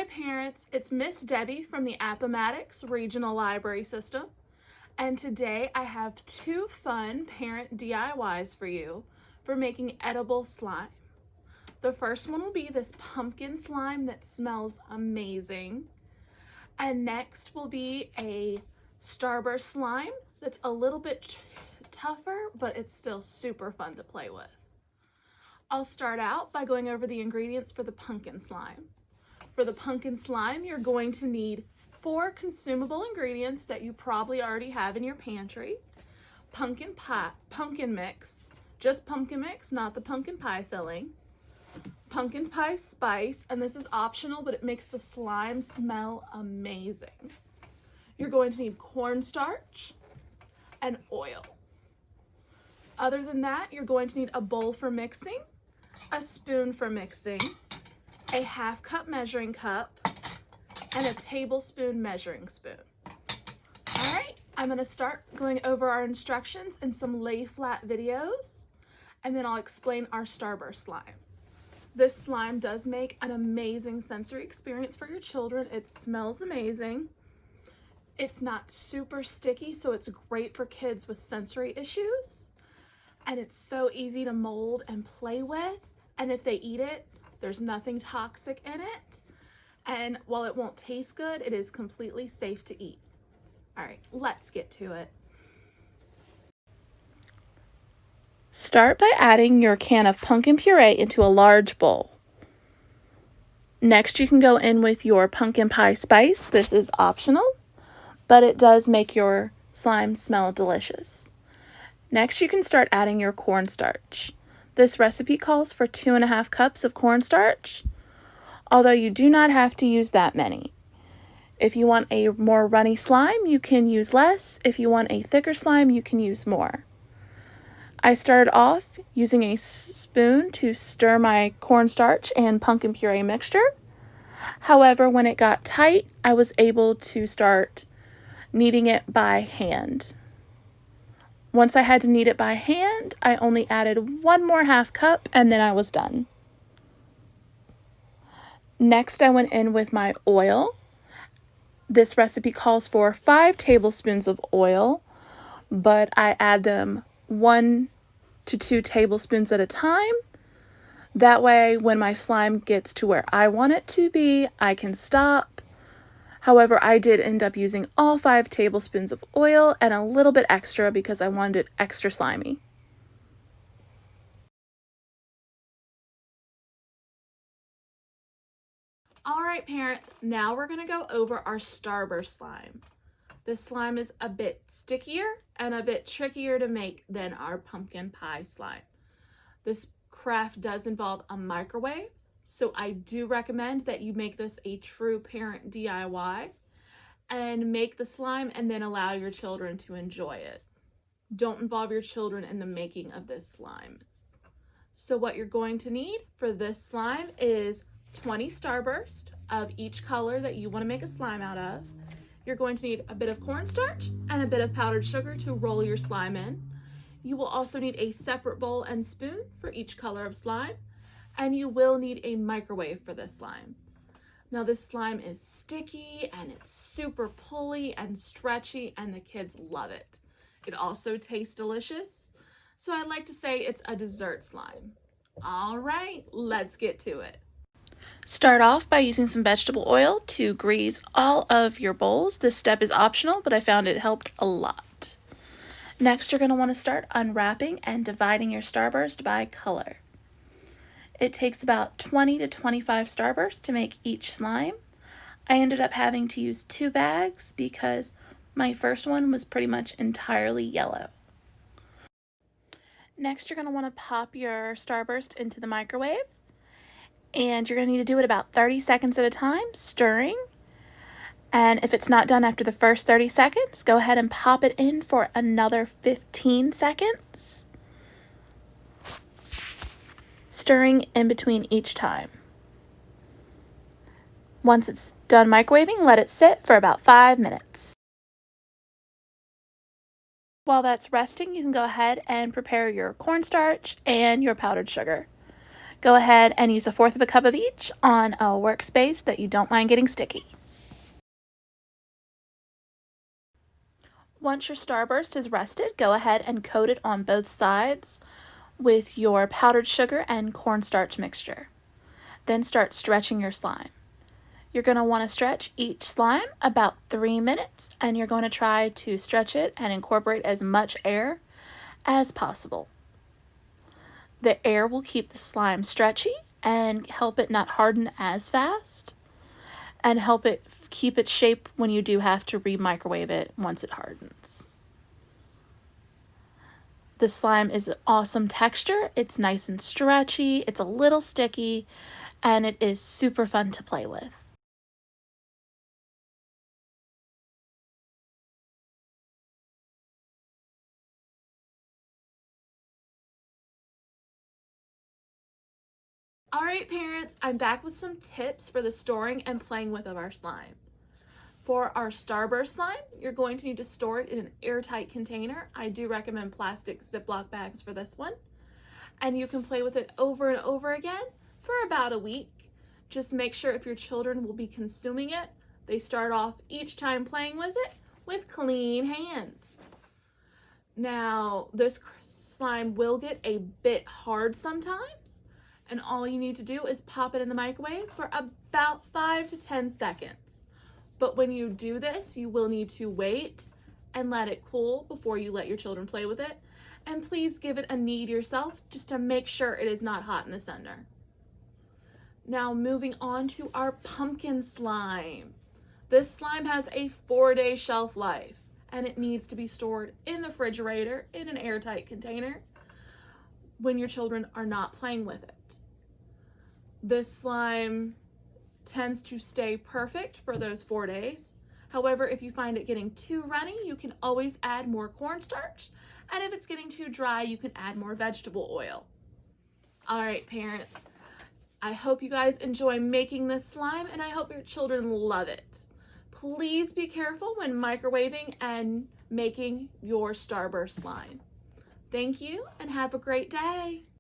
Hi parents, it's Miss Debbie from the Appomattox Regional Library System, and today I have two fun parent DIYs for you for making edible slime. The first one will be this pumpkin slime that smells amazing, and next will be a Starburst slime that's a little bit tougher, but it's still super fun to play with. I'll start out by going over the ingredients for the pumpkin slime. For the pumpkin slime, you're going to need 4 consumable ingredients that you probably already have in your pantry. Pumpkin mix, just pumpkin mix, not the pumpkin pie filling. Pumpkin pie spice, and this is optional, but it makes the slime smell amazing. You're going to need cornstarch and oil. Other than that, you're going to need a bowl for mixing, a spoon for mixing, a 1/2 cup measuring cup, and a tablespoon measuring spoon. All right, I'm gonna start going over our instructions in some lay flat videos, and then I'll explain our Starburst slime. This slime does make an amazing sensory experience for your children. It smells amazing. It's not super sticky, so it's great for kids with sensory issues. And it's so easy to mold and play with. And if they eat it, there's nothing toxic in it. And while it won't taste good, it is completely safe to eat. All right, let's get to it. Start by adding your can of pumpkin puree into a large bowl. Next, you can go in with your pumpkin pie spice. This is optional, but it does make your slime smell delicious. Next, you can start adding your cornstarch. This recipe calls for 2.5 cups of cornstarch, although you do not have to use that many. If you want a more runny slime, you can use less. If you want a thicker slime, you can use more. I started off using a spoon to stir my cornstarch and pumpkin puree mixture. However, when it got tight, I was able to start kneading it by hand. Once I had to knead it by hand, I only added 1 more 1/2 cup and then I was done. Next, I went in with my oil. This recipe calls for 5 tablespoons of oil, but I add them 1 to 2 tablespoons at a time. That way, when my slime gets to where I want it to be, I can stop. However, I did end up using all 5 tablespoons of oil and a little bit extra because I wanted it extra slimy. All right, parents, now we're gonna go over our Starburst slime. This slime is a bit stickier and a bit trickier to make than our pumpkin pie slime. This craft does involve a microwave, so I do recommend that you make this a true parent DIY and make the slime and then allow your children to enjoy it. Don't involve your children in the making of this slime. So what you're going to need for this slime is 20 Starburst of each color that you want to make a slime out of. You're going to need a bit of cornstarch and a bit of powdered sugar to roll your slime in. You will also need a separate bowl and spoon for each color of slime, and you will need a microwave for this slime. Now this slime is sticky and it's super pulley and stretchy and the kids love it. It also tastes delicious, so I like to say it's a dessert slime. All right, let's get to it. Start off by using some vegetable oil to grease all of your bowls. This step is optional, but I found it helped a lot. Next, you're going to want to start unwrapping and dividing your Starburst by color. It takes about 20 to 25 Starburst to make each slime. I ended up having to use 2 bags because my first one was pretty much entirely yellow. Next, you're going to want to pop your Starburst into the microwave. And you're going to need to do it about 30 seconds at a time, stirring. And if it's not done after the first 30 seconds, go ahead and pop it in for another 15 seconds. Stirring in between each time. Once it's done microwaving, let it sit for about 5 minutes. While that's resting, you can go ahead and prepare your cornstarch and your powdered sugar. Go ahead and use 1/4 cup of each on a workspace that you don't mind getting sticky. Once your Starburst is rested, go ahead and coat it on both sides with your powdered sugar and cornstarch mixture. Then start stretching your slime. You're going to want to stretch each slime about 3 minutes, and you're going to try to stretch it and incorporate as much air as possible. The air will keep the slime stretchy and help it not harden as fast, and help it keep its shape when you do have to re-microwave it once it hardens. The slime is an awesome texture. It's nice and stretchy, it's a little sticky, and it is super fun to play with. All right, parents, I'm back with some tips for the storing and playing with of our slime. For our Starburst slime, you're going to need to store it in an airtight container. I do recommend plastic Ziploc bags for this one. And you can play with it over and over again for about a week. Just make sure if your children will be consuming it, they start off each time playing with it with clean hands. Now, this slime will get a bit hard sometimes, and all you need to do is pop it in the microwave for about 5 to 10 seconds. But when you do this, you will need to wait and let it cool before you let your children play with it. And please give it a knead yourself just to make sure it is not hot in the center. Now moving on to our pumpkin slime. This slime has a 4-day shelf life, and it needs to be stored in the refrigerator in an airtight container when your children are not playing with it. This slime tends to stay perfect for those 4 days. However, if you find it getting too runny, you can always add more cornstarch. And if it's getting too dry, you can add more vegetable oil. All right, parents, I hope you guys enjoy making this slime, and I hope your children love it. Please be careful when microwaving and making your Starburst slime. Thank you, and have a great day.